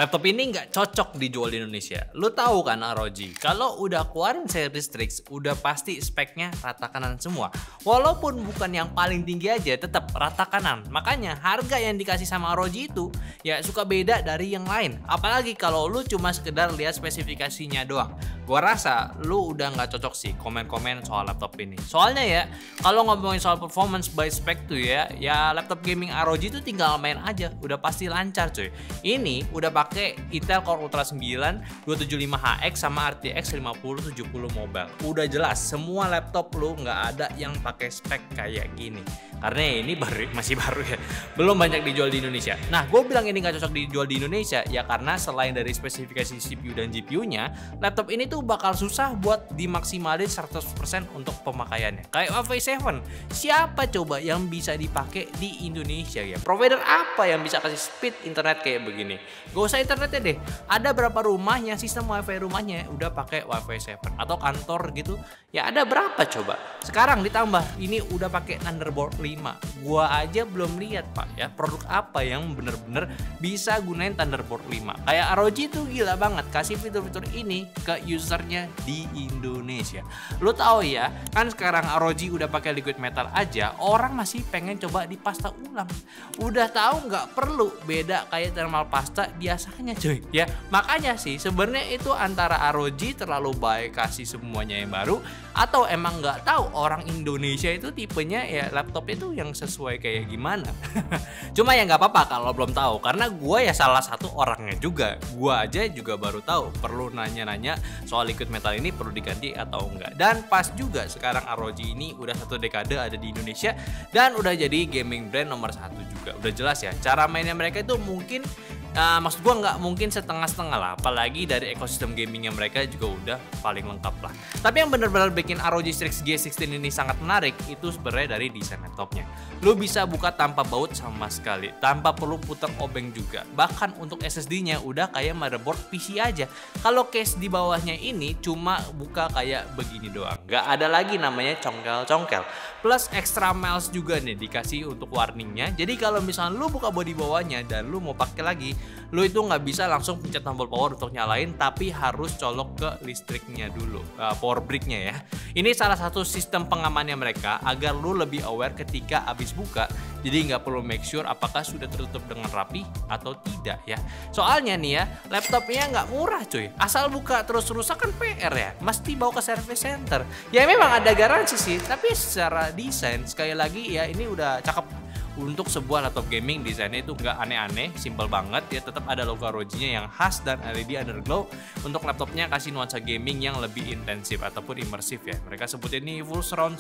Laptop ini nggak cocok dijual di Indonesia. Lu tahu kan ROG, kalau udah keluarin seri Strix, udah pasti speknya rata kanan semua. Walaupun bukan yang paling tinggi aja, tetap rata kanan. Makanya harga yang dikasih sama ROG itu ya suka beda dari yang lain. Apalagi kalau lu cuma sekedar lihat spesifikasinya doang. Gua rasa lu udah nggak cocok sih komen-komen soal laptop ini. Soalnya ya, kalau ngomongin soal performance by spec tuh ya laptop gaming ROG itu tinggal main aja, udah pasti lancar cuy. Ini udah pakai Intel Core Ultra 9 275HX sama RTX 5070 Mobile. Udah jelas semua laptop lu nggak ada yang pakai spek kayak gini. Karena ini masih baru ya, belum banyak dijual di Indonesia. Nah, gue bilang ini nggak cocok dijual di Indonesia ya karena selain dari spesifikasi CPU dan GPU-nya, laptop ini tuh bakal susah buat dimaksimalin 100% untuk pemakaiannya. Kayak Huawei 7, siapa coba yang bisa dipakai di Indonesia ya? Provider apa yang bisa kasih speed internet kayak begini? Gak usah internetnya deh, ada berapa rumah yang sistem WiFi rumahnya udah pakai Huawei 7 atau kantor gitu? Ya ada berapa coba? Sekarang ditambah ini udah pakai Thunderbolt 5. Gua aja belum lihat Pak ya produk apa yang bener-bener bisa gunain Thunderbolt 5. Kayak ROG tuh gila banget kasih fitur-fitur ini ke usernya di Indonesia. Lu tahu ya, kan sekarang ROG udah pakai liquid metal aja, orang masih pengen coba di pasta ulang. Udah tahu nggak perlu beda kayak thermal pasta biasanya cuy. Ya, makanya sih sebenarnya itu antara ROG terlalu baik kasih semuanya yang baru atau emang nggak tahu orang Indonesia itu tipenya ya laptopnya itu yang sesuai kayak gimana. Cuma ya nggak apa-apa kalau belum tahu karena gue ya salah satu orangnya juga. Gue aja juga baru tahu perlu nanya-nanya soal liquid metal ini perlu diganti atau enggak. Dan pas juga sekarang ROG ini udah 1 dekade ada di Indonesia dan udah jadi gaming brand nomor 1 juga. Udah jelas ya cara mainnya mereka itu mungkin maksud gue nggak mungkin setengah-setengah lah, apalagi dari ekosistem gamingnya mereka juga udah paling lengkap lah. Tapi yang benar-benar bikin ROG Strix G16 ini sangat menarik itu sebenarnya dari desain laptopnya. Lu bisa buka tanpa baut sama sekali, tanpa perlu putar obeng juga. Bahkan untuk SSD-nya udah kayak motherboard PC aja. Kalau case di bawahnya ini cuma buka kayak begini doang, nggak ada lagi namanya congkel-congkel. Plus extra miles juga nih dikasih untuk warningnya. Jadi kalau misalnya lu buka bodi bawahnya dan lu mau pakai lagi, lu itu nggak bisa langsung pencet tombol power untuk nyalain, tapi harus colok ke listriknya dulu, power brick-nya ya. Ini salah satu sistem pengamannya mereka agar lu lebih aware ketika habis buka. Jadi nggak perlu make sure apakah sudah tertutup dengan rapi atau tidak ya. Soalnya nih ya, laptopnya nggak murah cuy. Asal buka terus rusak kan PR ya. Mesti bawa ke service center. Ya memang ada garansi sih, tapi secara desain sekali lagi ya ini udah cakep. Untuk sebuah laptop gaming desainnya itu nggak aneh-aneh, simple banget ya, tetap ada logo ROG-nya yang khas dan LED underglow. Untuk laptopnya kasih nuansa gaming yang lebih intensif ataupun imersif ya. Mereka sebut ini full surround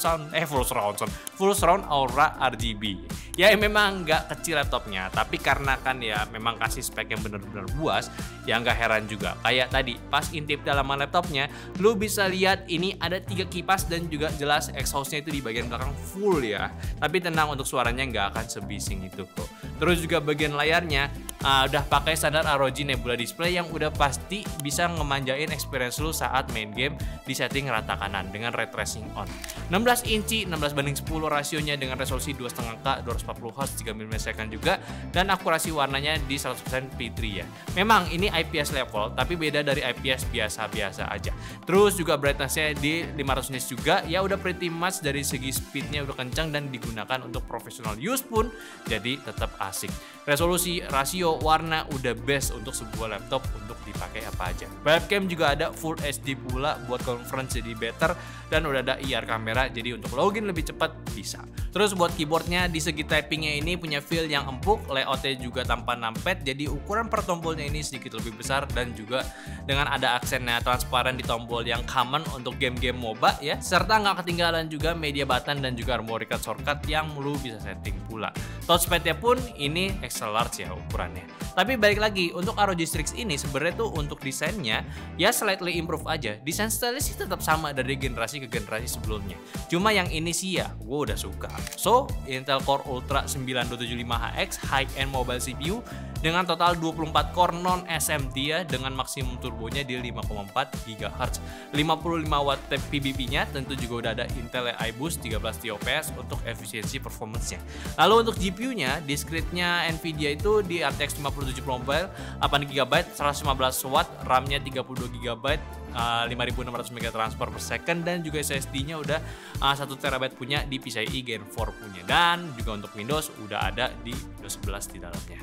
aura RGB. Ya memang nggak kecil laptopnya, tapi karena kan ya memang kasih spek yang bener-bener buas, ya nggak heran juga. Kayak tadi pas intip dalaman laptopnya, lu bisa lihat ini ada 3 kipas dan juga jelas exhaustnya itu di bagian belakang full ya. Tapi tenang, untuk suaranya nggak akan sebising itu kok. Terus juga bagian layarnya udah pakai standar ROG Nebula display yang udah pasti bisa ngemanjain experience lu saat main game di setting rata kanan dengan ray tracing on. 16 inci 16:10 rasionya dengan resolusi 2,5K 240Hz 3 ms juga, dan akurasi warnanya di 100% P3 ya. Memang ini IPS level tapi beda dari IPS biasa-biasa aja. Terus juga brightness-nya di 500 nits juga ya, udah pretty much dari segi speednya udah kencang dan digunakan untuk professional use pun jadi tetap asik. Resolusi, rasio, warna udah best untuk sebuah laptop untuk dipakai apa aja. Webcam juga ada Full HD pula buat conference jadi better, dan udah ada IR kamera jadi untuk login lebih cepat bisa. Terus buat keyboardnya di segi typingnya ini punya feel yang empuk, layoutnya juga tanpa numpad, jadi ukuran per tombolnya ini sedikit lebih besar dan juga dengan ada aksennya transparan di tombol yang common untuk game-game MOBA ya, serta nggak ketinggalan juga media button dan juga armorica shortcut yang lu bisa setting pula. Touchpadnya pun ini extra large ya ukurannya. Tapi balik lagi untuk ROG Strix ini sebenarnya tuh untuk desainnya ya slightly improve aja. Desain stylish sih tetap sama dari generasi ke generasi sebelumnya. Cuma yang ini sih ya gue udah suka. So Intel Core Ultra 9 275HX high-end mobile CPU dengan total 24 core non SMT ya, dengan maksimum turbonya di 5,4 GHz, 55 watt PBB-nya, tentu juga udah ada Intel iBoost 13 TOPS untuk efisiensi performance-nya. Lalu untuk GPU-nya, discrete-nya Nvidia itu di RTX 5070 Mobile 8 GB, 115 watt, RAM-nya 32 GB, 5600 MB transfer per second, dan juga SSD-nya udah 1 TB punya di PCIe Gen 4 punya, dan juga untuk Windows udah ada di Windows 11 di dalamnya.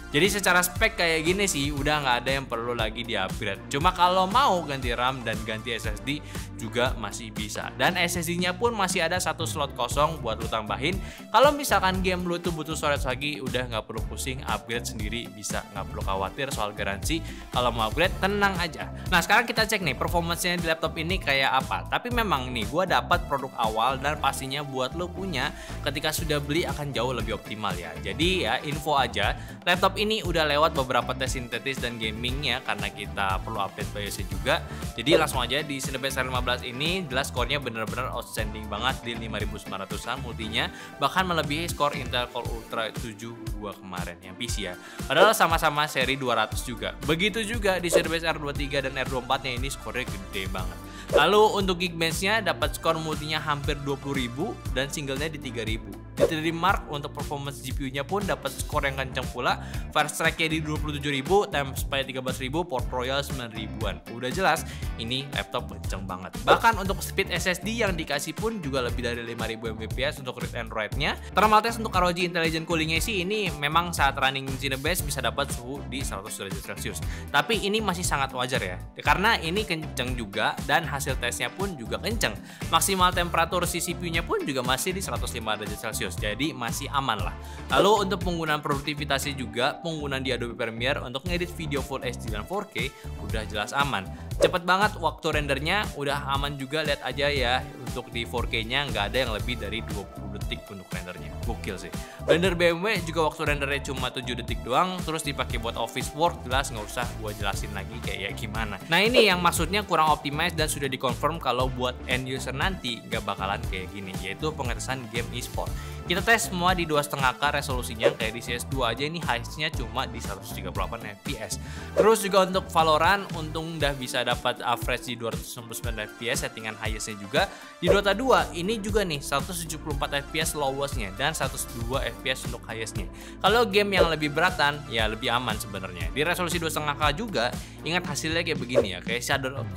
Jadi secara spek kayak gini sih udah nggak ada yang perlu lagi di-upgrade. Cuma kalau mau ganti RAM dan ganti SSD juga masih bisa. Dan SSD-nya pun masih ada 1 slot kosong buat lu tambahin. Kalau misalkan game lu tuh butuh storage lagi, udah nggak perlu pusing, upgrade sendiri bisa, nggak perlu khawatir soal garansi. Kalau mau upgrade tenang aja. Nah sekarang kita cek nih performance-nya di laptop ini kayak apa. Tapi memang nih gua dapat produk awal dan pastinya buat lu punya ketika sudah beli akan jauh lebih optimal ya. Jadi ya info aja, laptop ini udah lewat beberapa tes sintetis dan gamingnya karena kita perlu update BIOS juga. Jadi langsung aja di Cinebench R15 ini jelas skornya bener-bener outstanding banget di 5900-an multinya, bahkan melebihi skor Intel Core Ultra 7 gua kemarin yang PC ya. Padahal sama-sama seri 200 juga. Begitu juga di Cinebench R23 dan R24 nya ini skornya gede banget. Lalu untuk Geekbench-nya dapat skor multinya hampir 20.000 dan singlenya di 3.000. Di 3D Mark untuk performance GPU-nya pun dapat skor yang kencang pula. Fast Track-nya di 27.000, Time Spy 13.000, Port Royal 9.000-an. Udah jelas ini laptop kenceng banget. Bahkan untuk speed SSD yang dikasih pun juga lebih dari 5.000 Mbps untuk read and write-nya. Thermal test untuk ROG Intelligent Cooling-nya sih ini memang saat running Cinebench bisa dapat suhu di 100 derajat Celcius. Tapi ini masih sangat wajar ya, karena ini kenceng juga dan hasil tesnya pun juga kenceng. Maksimal temperatur si CPU-nya pun juga masih di 105 derajat Celcius, jadi masih aman lah. Lalu untuk penggunaan produktivitasnya juga, penggunaan di Adobe Premiere untuk ngedit video Full HD dan 4K udah jelas aman. Cepet banget waktu rendernya, udah aman juga, lihat aja ya. Untuk di 4K-nya nggak ada yang lebih dari 20 detik untuk rendernya. Gokil sih. Blender BMW juga waktu rendernya cuma 7 detik doang, terus dipakai buat office work, jelas nggak usah gua jelasin lagi kayak gimana. Nah ini yang maksudnya kurang optimize dan sudah dikonfirm kalau buat end user nanti nggak bakalan kayak gini, yaitu pengetesan game e-sport. Kita tes semua di 2,5K resolusinya, kayak di CS2 aja ini highest-nya cuma di 138 fps. Terus juga untuk Valorant untung udah bisa dapat average di 299 fps settingan highest-nya juga. Di Dota 2 ini juga nih 174 fps lowest-nya dan 102 fps untuk highest-nya. Kalau game yang lebih beratan ya lebih aman sebenarnya. Di resolusi 2,5K juga ingat hasilnya kayak begini ya, kayak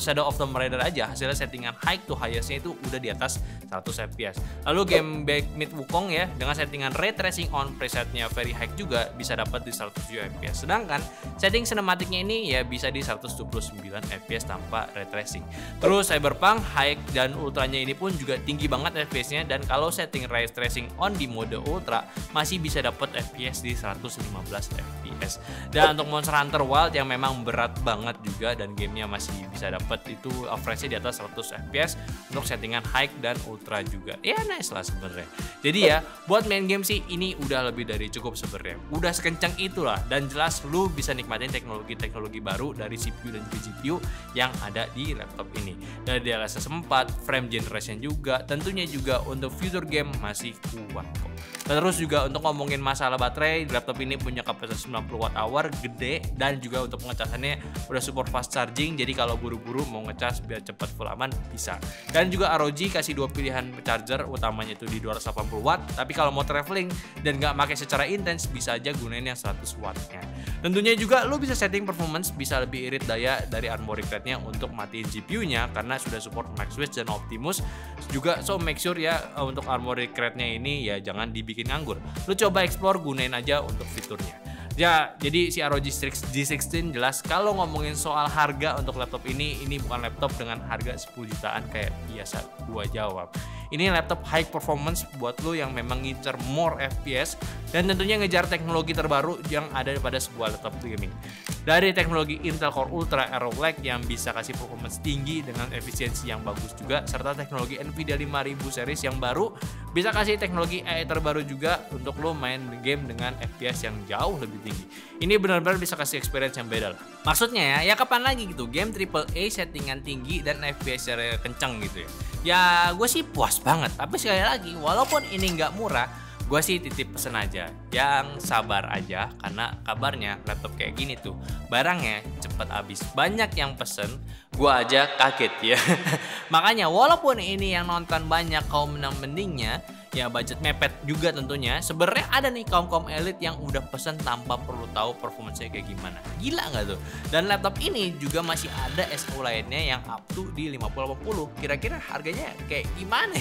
Shadow of Tomb Raider aja hasilnya settingan high to highest-nya itu udah di atas 100 fps. Lalu game Back Mid Wukong ya dengan settingan ray tracing on presetnya very high juga bisa dapat di 107 fps. Sedangkan setting sinematiknya ini ya bisa di 129 fps tanpa ray tracing. Terus Cyberpunk high dan ultranya ini pun juga tinggi banget fps-nya, dan kalau setting ray tracing on di mode ultra masih bisa dapat fps di 115 fps. Dan untuk Monster Hunter Wilds yang memang berat banget juga dan gamenya masih bisa dapat itu average-nya di atas 100 fps untuk settingan high dan ultra juga. Ya nice lah sebenarnya. Jadi ya buat main game sih ini udah lebih dari cukup sebenarnya. Udah sekencang itulah, dan jelas lu bisa nikmatin teknologi-teknologi baru dari CPU dan juga GPU yang ada di laptop ini. Dari DLSS 4, frame generation juga, tentunya juga untuk future game masih kuat kok. Terus juga untuk ngomongin masalah baterai, laptop ini punya kapasitas 90 Wh, gede, dan juga untuk pengecasannya udah support fast charging, jadi kalau buru-buru mau ngecas biar cepat full aman bisa. Dan juga ROG kasih dua pilihan charger, utamanya itu di 280 watt, tapi kalau mau traveling dan nggak pakai secara intens bisa aja gunain yang 100 wattnya. Tentunya juga lo bisa setting performance bisa lebih irit daya dari Armoury Crate-nya untuk matiin GPU-nya karena sudah support Max Switch dan Optimus juga, so make sure ya untuk Armoury Crate-nya ini ya jangan dibikin nganggur. Lo coba explore, gunain aja untuk fiturnya. Ya, jadi si ROG Strix G16 jelas kalau ngomongin soal harga untuk laptop ini bukan laptop dengan harga 10 jutaan kayak biasa gua jawab. Ini laptop high performance buat lo yang memang ngincer more FPS dan tentunya ngejar teknologi terbaru yang ada pada sebuah laptop gaming. Dari teknologi Intel Core Ultra Arrow Lake yang bisa kasih performance tinggi dengan efisiensi yang bagus juga, serta teknologi Nvidia 5000 series yang baru bisa kasih teknologi AI terbaru juga untuk lo main game dengan FPS yang jauh lebih tinggi. Ini benar-benar bisa kasih experience yang beda lah. Maksudnya ya kapan lagi gitu game AAA settingan tinggi dan FPS kencang gitu ya. Ya gue sih puas banget, tapi sekali lagi walaupun ini nggak murah, Gua sih titip pesen aja, yang sabar aja karena kabarnya laptop kayak gini tuh barangnya cepet habis. Banyak yang pesen, gua aja kaget ya. Makanya walaupun ini yang nonton banyak kaum menang mendingnya, ya budget mepet juga tentunya. Sebenarnya ada nih kaum elit yang udah pesen tanpa perlu tahu performanya kayak gimana. Gila nggak tuh? Dan laptop ini juga masih ada SKU lainnya yang up to di 5080. Kira-kira harganya kayak gimana?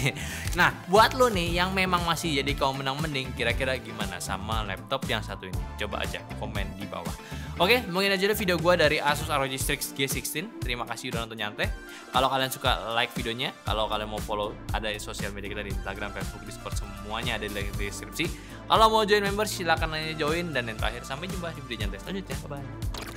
Nah, buat lo nih yang memang masih jadi kaum menang mending, kira-kira gimana sama laptop yang satu ini? Coba aja komen di bawah. Oke, mungkin aja deh video gue dari Asus ROG Strix G16. Terima kasih udah nonton nyantai. Kalau kalian suka, like videonya. Kalau kalian mau follow, ada di sosial media kita di Instagram, Facebook, Discord, semuanya ada di link di deskripsi. Kalau mau join member, silakan aja join. Dan yang terakhir, sampai jumpa di video nyantai selanjutnya. Bye-bye.